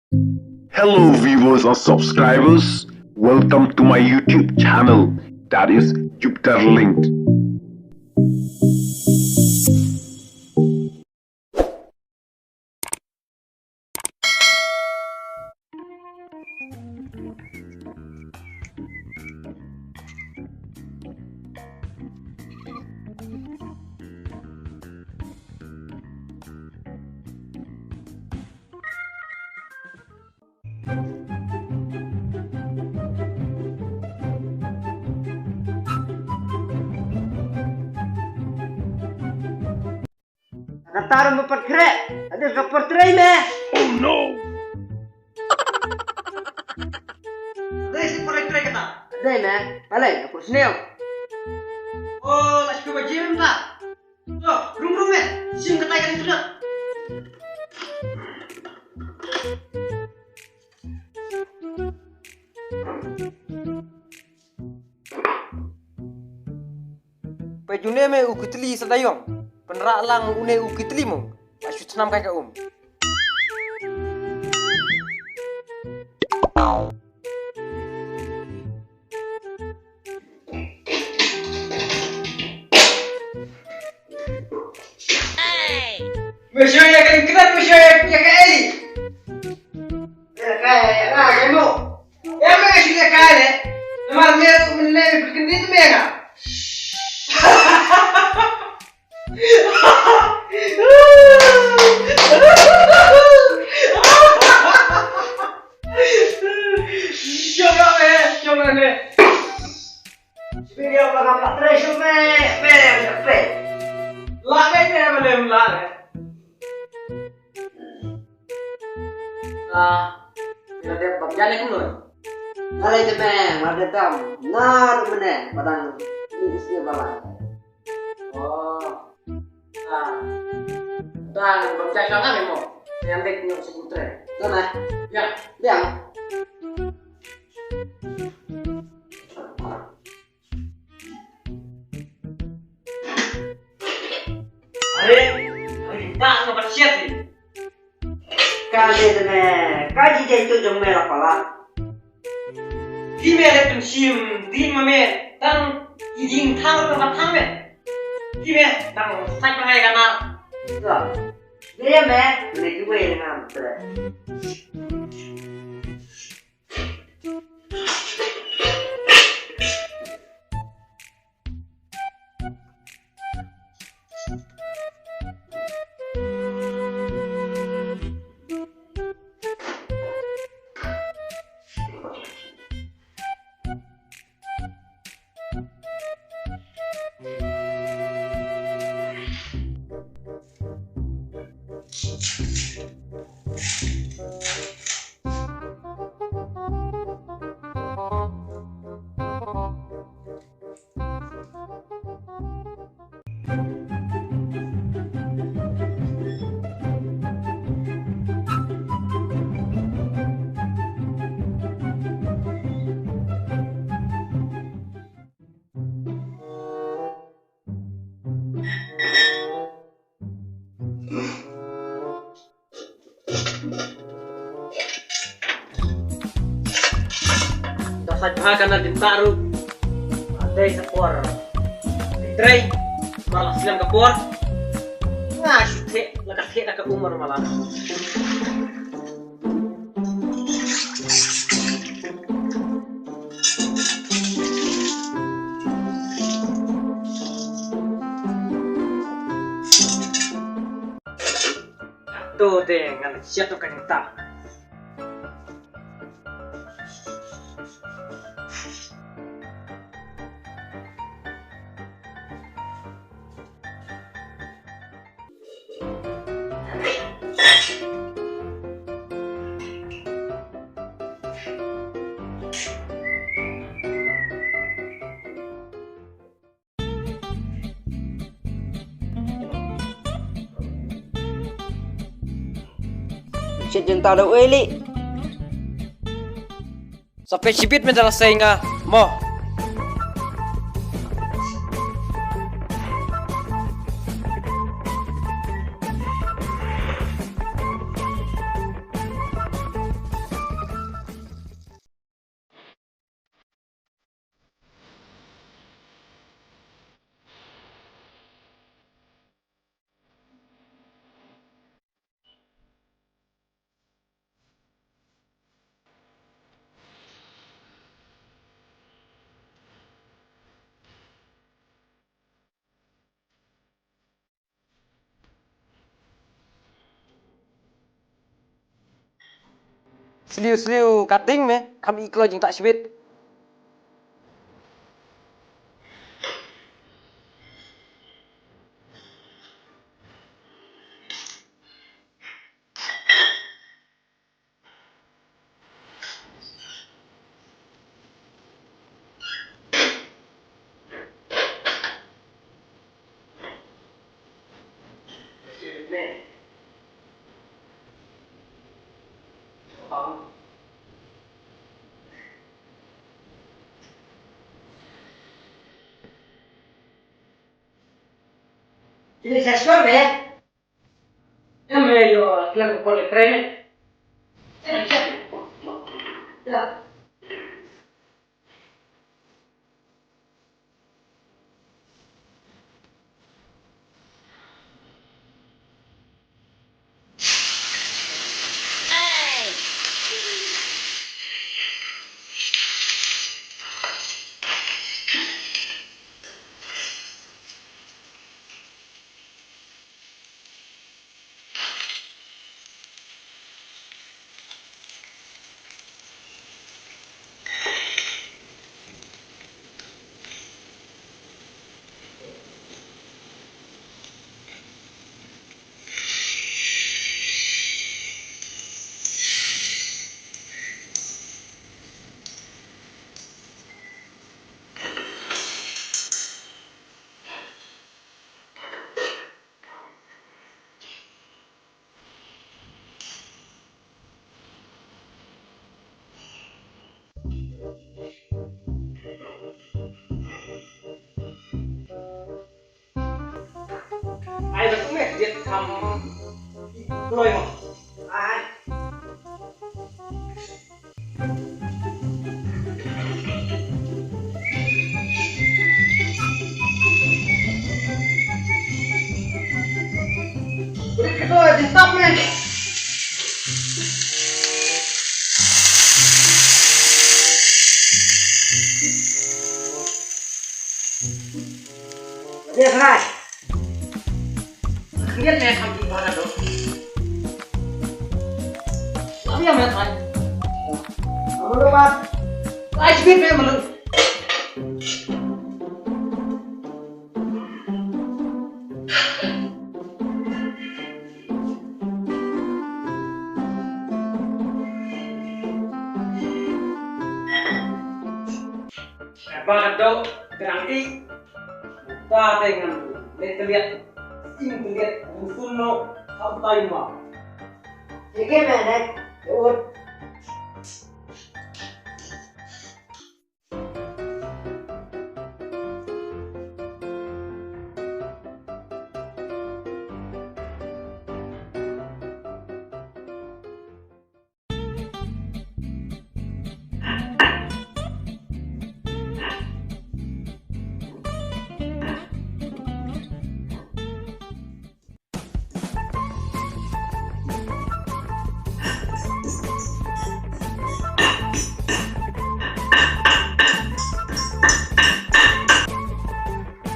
Hello viewers or subscribers, welcome to my YouTube channel, that is Jupiter Linked. Nataruh empat krek, ada kapal tray meh. Oh no! Ada isi proyek tray kata. Ada meh, balai kapal snail. Oh, las ke bajim tak? Oh, rum meh, sim kata ikan itu dah. Pejune meh ukutli sadayong. Penerak lang une ukitli mo. Masuk senam kakak Monsieur ya kan kenal monsieur ya kan Eli. Ya kayak kamu. Ya me sudah kale. Nomor meru menne berkendi tu mega. Coba nih. Video bakal tres me. Lah belum lah. Bila dia berjalan ke mana? Ada itu meh, ada tam. Nar mana? Padang ini isi bala. Oh. Dan berjalan kan memang. Yang dek nyok seputre. Mana? Ya. Yang. Tak nomor siap ni. Kali tu meh, kaji jadi tu jom merah pala. Di merah pun sim, di meh, tang izin thang tu tang meh. Di meh, tang sai pangai kanar. Tak. Dia meh, lagi boleh dengan tu. Sajakan na ditaruh ada sepor tray malah silang kapor ngasih laka umur malah tuh dengan siap tuh kan tak. Shit yung talo Eli. Sampai sipit menjelaskan nga mo. Seliu cutting me, kami iklo jing tak sibit. Ini saya suar ya. Meglio la con le creme. Ya. Ai betul me dia kam loi mo. Ah. Itu di stop me. Dia keras. Lihat me kam di mana do. Tapi yang me kan. Kamu Pak. Ai sibit me malu. Ba do terang i ta dengan lihat ing lihat sunno sampai ma. Jadi mana? Ut.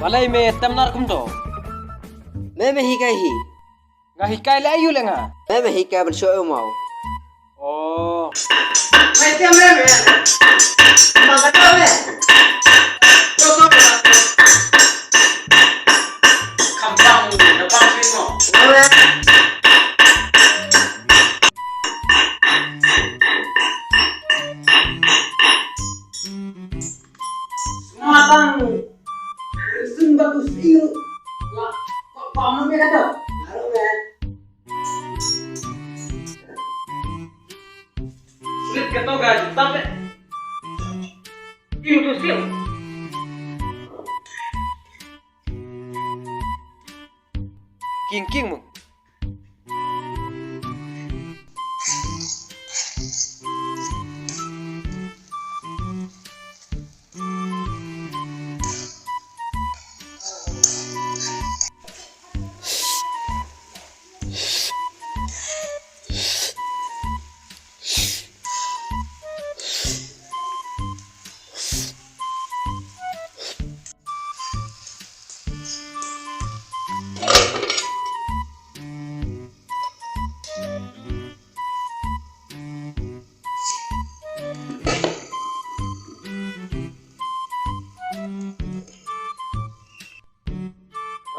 Balai me temnar kum to. मैं ही का ही. Nga hikai le ayu le nga. मैं ही का bershow mau. Oh. Macam mana? Makan apa me? Kampang depan sini mo. Mana? Semua bang. Sumber usil. Lah, kok paman me kata? Baru me. Sulit kata gaji tapi. Itu sil. King mo.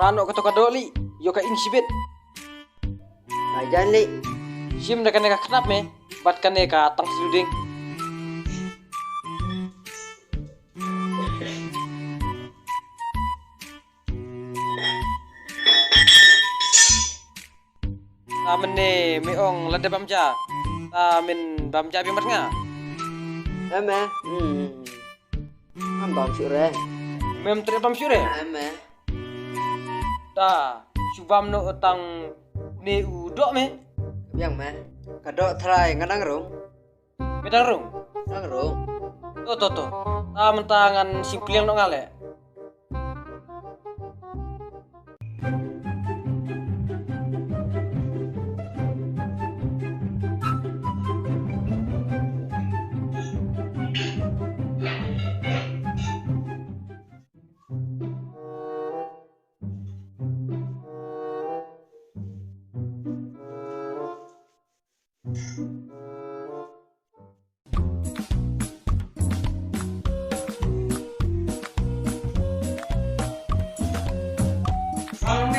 Rano kado li, yo ka insibit. Ajan li. Sim na kaneka knap me, bat kaneka tang siluding. Tamen ne meong lada bamja. Tamen bamja bimat nga. Eme. Ambang syure. Mem tre bam syure. Eme. Ta, subam no tang ne udok me. Yang me. Kadok try nganang rong. Medang rung. Nang rong. To. Ta mentangan simpliang no ngale.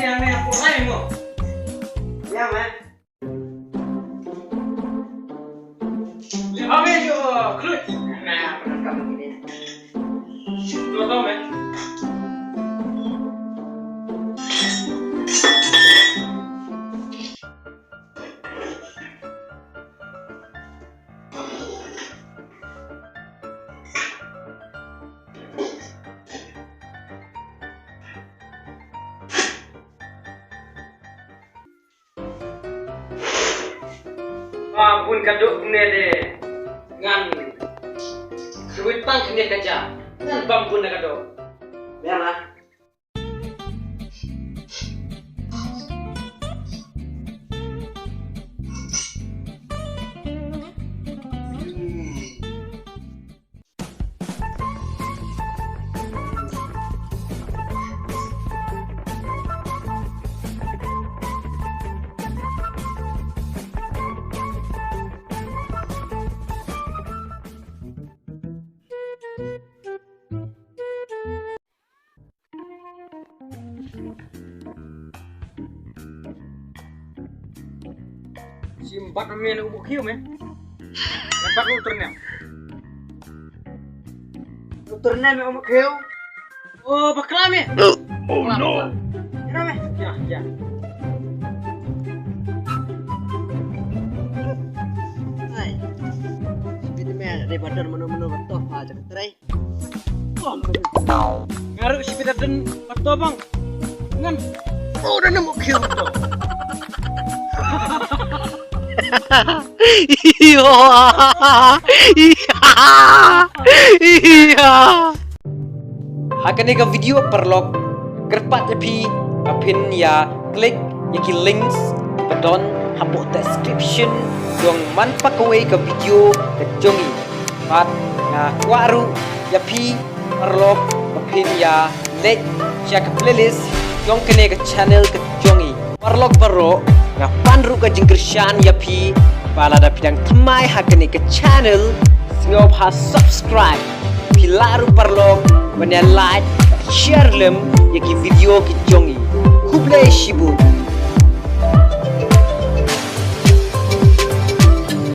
Ame aku lain mo. Yang me. Ame yo klut. Nah, pernah kamu gini. To me. Ampun kaduk ne de ngan duit tang kene kaca ngan bambun na kaduk. Yang me. Simbat me na ubuk hiu me. Nampak lu ternyam. Turne me umuk hiu. Oh, bakla me. Oh no. Ina me. Ya. Hai. Sipit me daripada menu-menu betul aja ketrai. Ngaruh si pitaden pato bang. Ngan udah nemu kill to. Iya. Hakan ka video perlog kerpat api apin ya klik yaki links button hapo description dong man pakaway ka video ka jongi pat nga kwaru yapi perlog apin ya like siya ka playlist dong kene ka channel ka jongi perlog baro nga panru ka jingkersyan yapi pala da pidang temai hakan ka channel singop ha subscribe pilaru perlog Banya like, share lem, yaki video ki jongi. Kublai shibut.